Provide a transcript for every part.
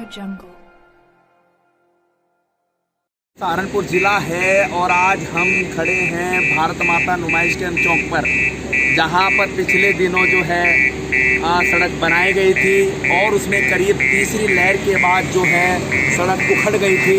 AudioJungle। Saharanpur ज़िला है और आज हम खड़े हैं भारत माता नुमाइश कैंप चौक पर, जहां पर पिछले दिनों जो है सड़क बनाई गई थी और उसमें करीब तीसरी लहर के बाद जो है सड़क उखड़ गई थी।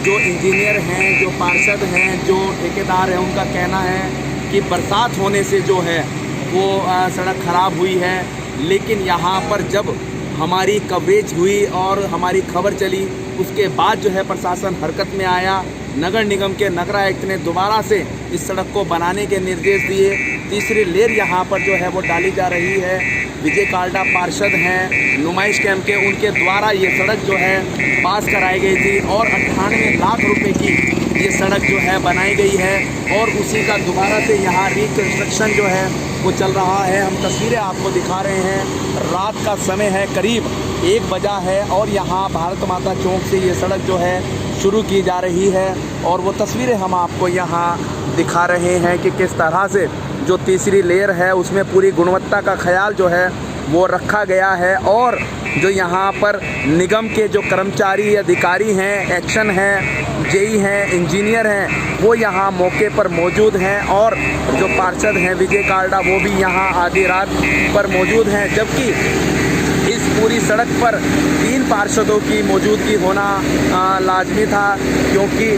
जो इंजीनियर हैं, जो पार्षद हैं, जो ठेकेदार हैं, उनका कहना है कि बरसात होने से जो है वो सड़क ख़राब हुई है। लेकिन यहाँ पर जब हमारी कवरेज हुई और हमारी खबर चली, उसके बाद जो है प्रशासन हरकत में आया। नगर निगम के नगर आयुक्त ने दोबारा से इस सड़क को बनाने के निर्देश दिए। तीसरी लेयर यहाँ पर जो है वो डाली जा रही है। विजय काल्डा पार्षद हैं नुमाइश कैंप के, उनके द्वारा ये सड़क जो है पास कराई गई थी और 98 लाख रुपए की ये सड़क जो है बनाई गई है और उसी का दोबारा से यहाँ रिकंस्ट्रक्शन जो है वो चल रहा है। हम तस्वीरें आपको दिखा रहे हैं। रात का समय है, करीब 1 बजा है और यहाँ भारत माता चौक से ये सड़क जो है शुरू की जा रही है और वो तस्वीरें हम आपको यहाँ दिखा रहे हैं कि किस तरह से जो तीसरी लेयर है उसमें पूरी गुणवत्ता का ख्याल जो है वो रखा गया है। और जो यहाँ पर निगम के जो कर्मचारी अधिकारी हैं, एक्शन हैं, जेई हैं, इंजीनियर हैं, वो यहाँ मौके पर मौजूद हैं और जो पार्षद हैं विजय काल्डा वो भी यहाँ आधी रात पर मौजूद हैं। जबकि इस पूरी सड़क पर 3 पार्षदों की मौजूदगी होना लाजमी था, क्योंकि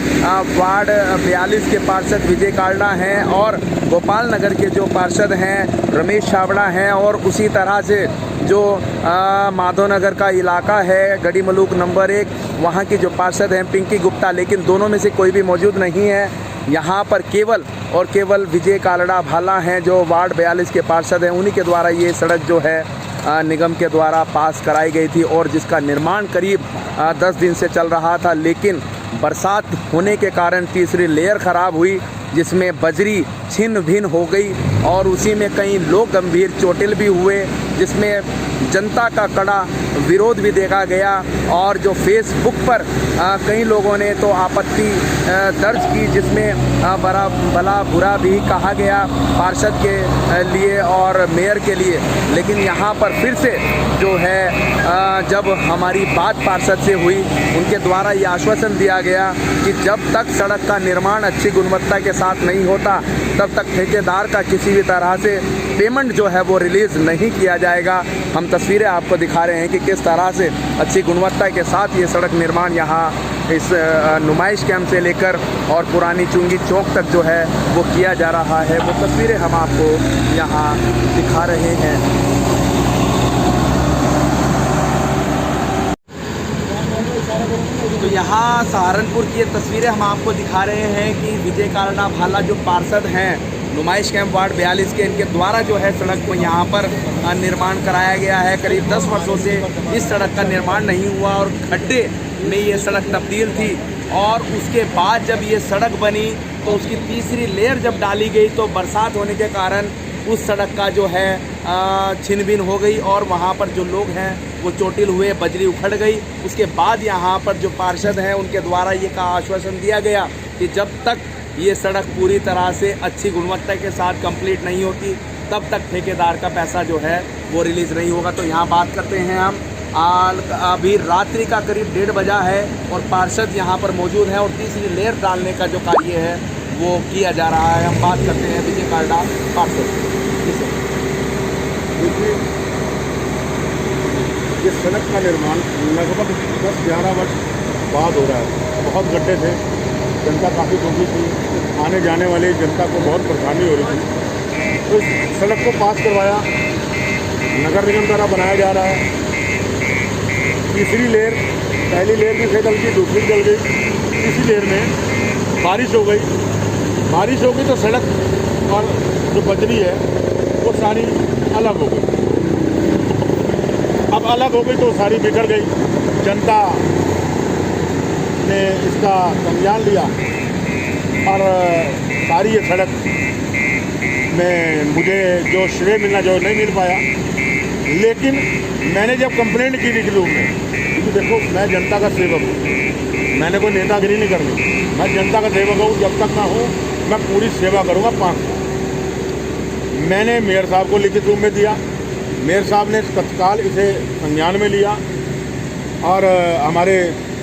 वार्ड 42 के पार्षद विजय काल्डा हैं और गोपाल नगर के जो पार्षद हैं रमेश छाबड़ा हैं और उसी तरह से जो माधवनगर का इलाका है गढ़ी मलूक नंबर 1, वहाँ की जो पार्षद हैं पिंकी गुप्ता, लेकिन दोनों में से कोई भी मौजूद नहीं है। यहाँ पर केवल और केवल विजय काल्डा भाला हैं जो वार्ड 42 के पार्षद हैं। उन्हीं के द्वारा ये सड़क जो है निगम के द्वारा पास कराई गई थी और जिसका निर्माण करीब 10 दिन से चल रहा था। लेकिन बरसात होने के कारण तीसरी लेयर ख़राब हुई, जिसमें बजरी छिन्न भिन्न हो गई और उसी में कई लोग गंभीर चोटिल भी हुए, जिसमें जनता का कड़ा विरोध भी देखा गया। और जो फेसबुक पर कई लोगों ने तो आपत्ति दर्ज की, जिसमें भला बुरा भी कहा गया पार्षद के लिए और मेयर के लिए। लेकिन यहाँ पर फिर से जो है जब हमारी बात पार्षद से हुई, उनके द्वारा ये आश्वासन दिया गया कि जब तक सड़क का निर्माण अच्छी गुणवत्ता के साथ नहीं होता तब तक ठेकेदार का किसी भी तरह से पेमेंट जो है वो रिलीज़ नहीं किया जाएगा। हम तस्वीरें आपको दिखा रहे हैं कि किस तरह से अच्छी गुणवत्ता के साथ ये सड़क निर्माण यहाँ इस नुमाइश कैंप से लेकर और पुरानी चुंगी चौक तक जो है वो किया जा रहा है। वो तस्वीरें हम आपको यहाँ दिखा रहे हैं। तो यहाँ सहारनपुर की ये तस्वीरें हम आपको दिखा रहे हैं कि विजय काल्डा भाला जो पार्षद हैं नुमाइश कैंप वार्ड 42 के, इनके द्वारा जो है सड़क को यहाँ पर निर्माण कराया गया है। करीब 10 वर्षों से इस सड़क का निर्माण नहीं हुआ और खड्डे में ये सड़क तब्दील थी और उसके बाद जब ये सड़क बनी तो उसकी तीसरी लेयर जब डाली गई तो बरसात होने के कारण उस सड़क का जो है छिन भिन हो गई और वहाँ पर जो लोग हैं वो चोटिल हुए, बजरी उखड़ गई। उसके बाद यहाँ पर जो पार्षद हैं उनके द्वारा ये का आश्वासन दिया गया कि जब तक ये सड़क पूरी तरह से अच्छी गुणवत्ता के साथ कंप्लीट नहीं होती तब तक ठेकेदार का पैसा जो है वो रिलीज़ नहीं होगा। तो यहाँ बात करते हैं हम, अभी रात्रि का करीब 1:30 बजा है और पार्षद यहाँ पर मौजूद हैं और तीसरी लेयर डालने का जो कार्य है वो किया जा रहा है। हम बात करते हैं विजय काल्डा पार्षद। देखिए, ये सड़क का निर्माण लगभग 10-11 वर्ष बाद हो रहा है। बहुत गड्ढे थे, जनता काफ़ी दुखी थी, आने जाने वाली जनता को बहुत परेशानी हो रही थी। तो इस सड़क को पास करवाया, नगर निगम द्वारा बनाया जा रहा है। तीसरी लेयर, पहली लेयर की जल गई, दूसरी जल गई, तीसरी लेयर में बारिश हो गई तो सड़क और जो बजरी है वो सारी अलग हो गई। अब अलग हो गई तो सारी बिखर गई। जनता ने इसका संज्ञान लिया और सारी ये सड़क में मुझे जो श्रेय मिलना जो नहीं मिल पाया। लेकिन मैंने जब कंप्लेंट की निकलूँ में, क्योंकि देखो मैं जनता का सेवक हूँ, मैंने कोई नेतागिरी नहीं करनी, मैं जनता का सेवक हूँ। जब तक मैं हूँ मैं पूरी सेवा करूँगा 5 साल। मैंने मेयर साहब को लिखित रूप में दिया, मेयर साहब ने तत्काल इसे संज्ञान में लिया और हमारे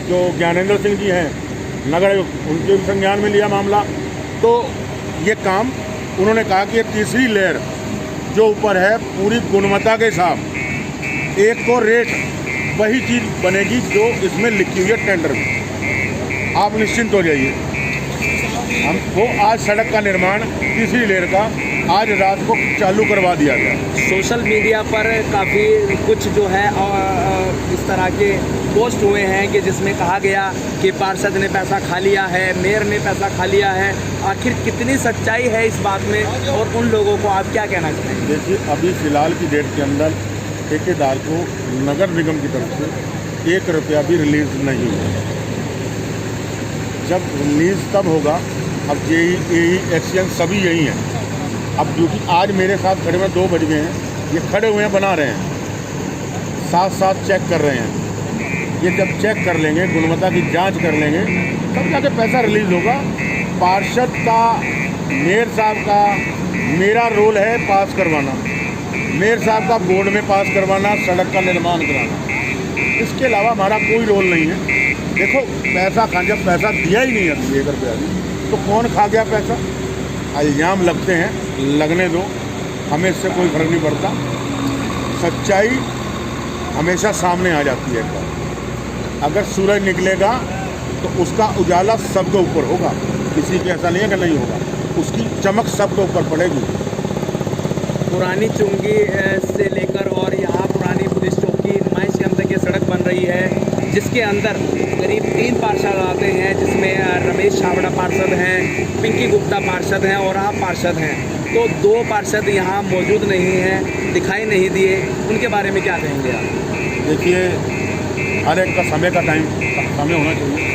जो ज्ञानेंद्र सिंह जी हैं नगर आयुक्त, उनके भी संज्ञान में लिया मामला। तो ये काम उन्होंने कहा कि ये तीसरी लेयर जो ऊपर है पूरी गुणवत्ता के साथ एक को रेट वही चीज़ बनेगी जो इसमें लिखी हुई है टेंडर में। आप निश्चिंत हो जाइए। हमको आज सड़क का निर्माण तीसरी लेयर का आज रात को चालू करवा दिया गया। सोशल मीडिया पर काफ़ी कुछ जो है इस तरह के पोस्ट हुए हैं कि जिसमें कहा गया कि पार्षद ने पैसा खा लिया है, मेयर ने पैसा खा लिया है। आखिर कितनी सच्चाई है इस बात में और उन लोगों को आप क्या कहना चाहेंगे? देखिए, अभी फ़िलहाल की डेट के अंदर ठेकेदार को नगर निगम की तरफ से 1 रुपया भी रिलीज़ नहीं हुआ। जब रिलीज़ तब होगा, अब जेई एक्सीएन सभी यही हैं। अब क्योंकि आज मेरे साथ खड़े में 2 बज गए हैं, ये खड़े हुए हैं, बना रहे हैं, साथ साथ चेक कर रहे हैं। ये जब चेक कर लेंगे, गुणवत्ता की जांच कर लेंगे, तब जाके पैसा रिलीज़ होगा। पार्षद का, मेयर साहब का, मेरा रोल है पास करवाना, मेयर साहब का बोर्ड में पास करवाना, सड़क का निर्माण कराना। इसके अलावा हमारा कोई रोल नहीं है। देखो, पैसा खा, जब पैसा दिया ही नहीं है 1 रुपया भी, तो कौन खा गया पैसा? इल्ज़ाम लगते हैं, लगने दो, हमें इससे कोई फर्क नहीं पड़ता। सच्चाई हमेशा सामने आ जाती है। एक बार अगर सूरज निकलेगा तो उसका उजाला सबके ऊपर होगा, किसी के ऐसा नहीं है कि नहीं होगा, उसकी चमक सबके ऊपर पड़ेगी। पुरानी चुंगी से लेकर और यहाँ पुरानी पुलिस चौकी नुमाइश कैंप तक ये सड़क बन रही है, जिसके अंदर करीब 3 पार्षद आते हैं, जिसमें रमेश छाबड़ा पार्षद हैं, पिंकी गुप्ता पार्षद हैं और आप पार्षद हैं। तो 2 पार्षद यहाँ मौजूद नहीं हैं, दिखाई नहीं दिए, उनके बारे में क्या कहेंगे आप? देखिए, हर एक का समय होना चाहिए।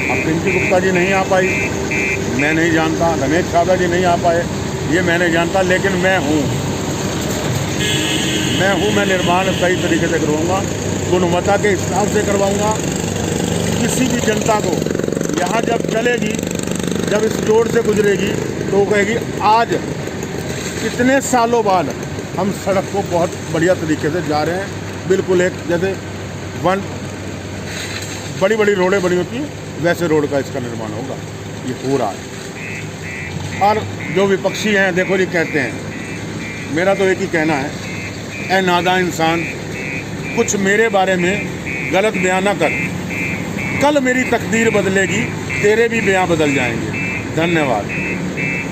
अब पिंकी गुप्ता जी नहीं आ पाई, मैं नहीं जानता, रमेश छाबड़ा जी नहीं आ पाए, ये मैं नहीं जानता, लेकिन मैं हूँ, मैं निर्माण सही तरीके से करवाऊँगा, गुणवत्ता के हिसाब से करवाऊँगा। किसी भी जनता को यहाँ जब चलेगी, जब इस रोड से गुजरेगी, तो वो कहेगी आज इतने सालों बाद हम सड़क को बहुत बढ़िया तरीके से जा रहे हैं। बिल्कुल एक जैसे बड़ी बड़ी रोडें बनी होती हैं, वैसे रोड का इसका निर्माण होगा। ये हो रहा है। और जो विपक्षी हैं, देखो जी, कहते हैं, मेरा तो एक ही कहना है, ऐ नादा इंसान, कुछ मेरे बारे में गलत बयान न कर, कल मेरी तकदीर बदलेगी, तेरे भी बयान बदल जाएंगे। धन्यवाद।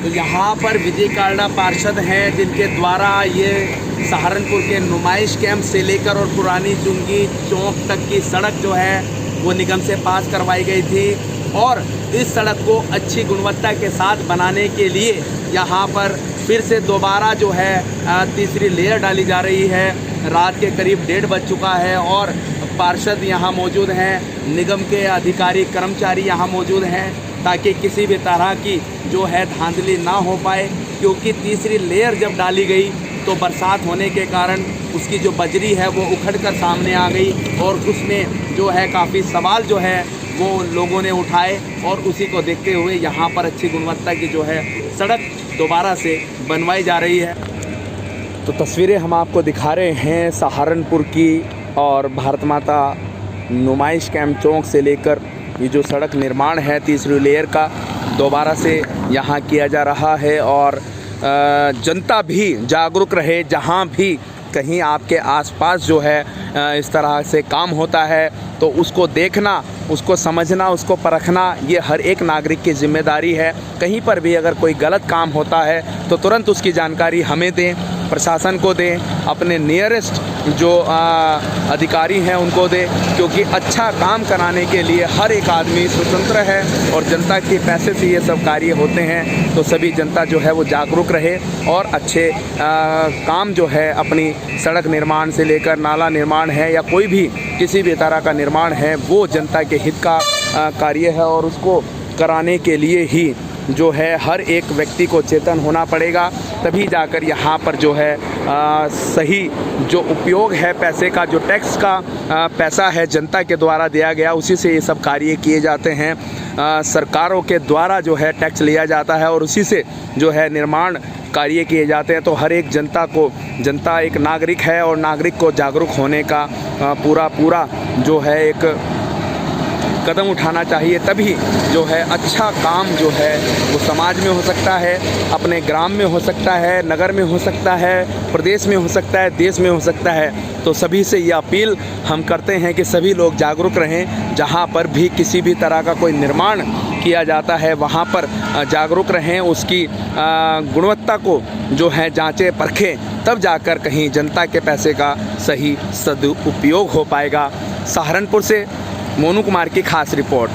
तो यहाँ पर विजय कालड़ा पार्षद हैं, जिनके द्वारा ये सहारनपुर के नुमाइश कैंप से लेकर और पुरानी चुंगी चौक तक की सड़क जो है वो निगम से पास करवाई गई थी। और इस सड़क को अच्छी गुणवत्ता के साथ बनाने के लिए यहाँ पर फिर से दोबारा जो है तीसरी लेयर डाली जा रही है। रात के करीब 1:30 बज चुका है और पार्षद यहाँ मौजूद हैं, निगम के अधिकारी कर्मचारी यहाँ मौजूद हैं, ताकि किसी भी तरह की जो है धांधली ना हो पाए। क्योंकि तीसरी लेयर जब डाली गई तो बरसात होने के कारण उसकी जो बजरी है वो उखड़कर सामने आ गई और उसमें जो है काफ़ी सवाल जो है वो लोगों ने उठाए, और उसी को देखते हुए यहाँ पर अच्छी गुणवत्ता की जो है सड़क दोबारा से बनवाई जा रही है। तो तस्वीरें हम आपको दिखा रहे हैं सहारनपुर की, और भारत माता नुमाइश कैंप चौक से लेकर ये जो सड़क निर्माण है तीसरी लेयर का दोबारा से यहाँ किया जा रहा है। और जनता भी जागरूक रहे, जहाँ भी कहीं आपके आसपास जो है इस तरह से काम होता है तो उसको देखना, उसको समझना, उसको परखना, ये हर एक नागरिक की जिम्मेदारी है। कहीं पर भी अगर कोई गलत काम होता है तो तुरंत उसकी जानकारी हमें दें, प्रशासन को दें, अपने नियरेस्ट जो अधिकारी हैं उनको दें, क्योंकि अच्छा काम कराने के लिए हर एक आदमी स्वतंत्र है और जनता के पैसे से ये सब कार्य होते हैं। तो सभी जनता जो है वो जागरूक रहे और अच्छे काम जो है अपनी सड़क निर्माण से लेकर नाला निर्माण है या कोई भी किसी भी तरह का निर्माण है वो जनता के हित का कार्य है, और उसको कराने के लिए ही जो है हर एक व्यक्ति को चेतन होना पड़ेगा, तभी जाकर यहाँ पर जो है सही जो उपयोग है पैसे का, जो टैक्स का पैसा है जनता के द्वारा दिया गया, उसी से ये सब कार्य किए जाते हैं। सरकारों के द्वारा जो है टैक्स लिया जाता है और उसी से जो है निर्माण कार्य किए जाते हैं। तो हर एक जनता एक नागरिक है और नागरिक को जागरूक होने का पूरा जो है एक कदम उठाना चाहिए, तभी जो है अच्छा काम जो है वो समाज में हो सकता है, अपने ग्राम में हो सकता है, नगर में हो सकता है, प्रदेश में हो सकता है, देश में हो सकता है। तो सभी से ये अपील हम करते हैं कि सभी लोग जागरूक रहें। जहाँ पर भी किसी भी तरह का कोई निर्माण किया जाता है वहाँ पर जागरूक रहें, उसकी गुणवत्ता को जो है जांचें परखें, तब जाकर कहीं जनता के पैसे का सही सदुपयोग हो पाएगा। सहारनपुर से मोनू कुमार की खास रिपोर्ट।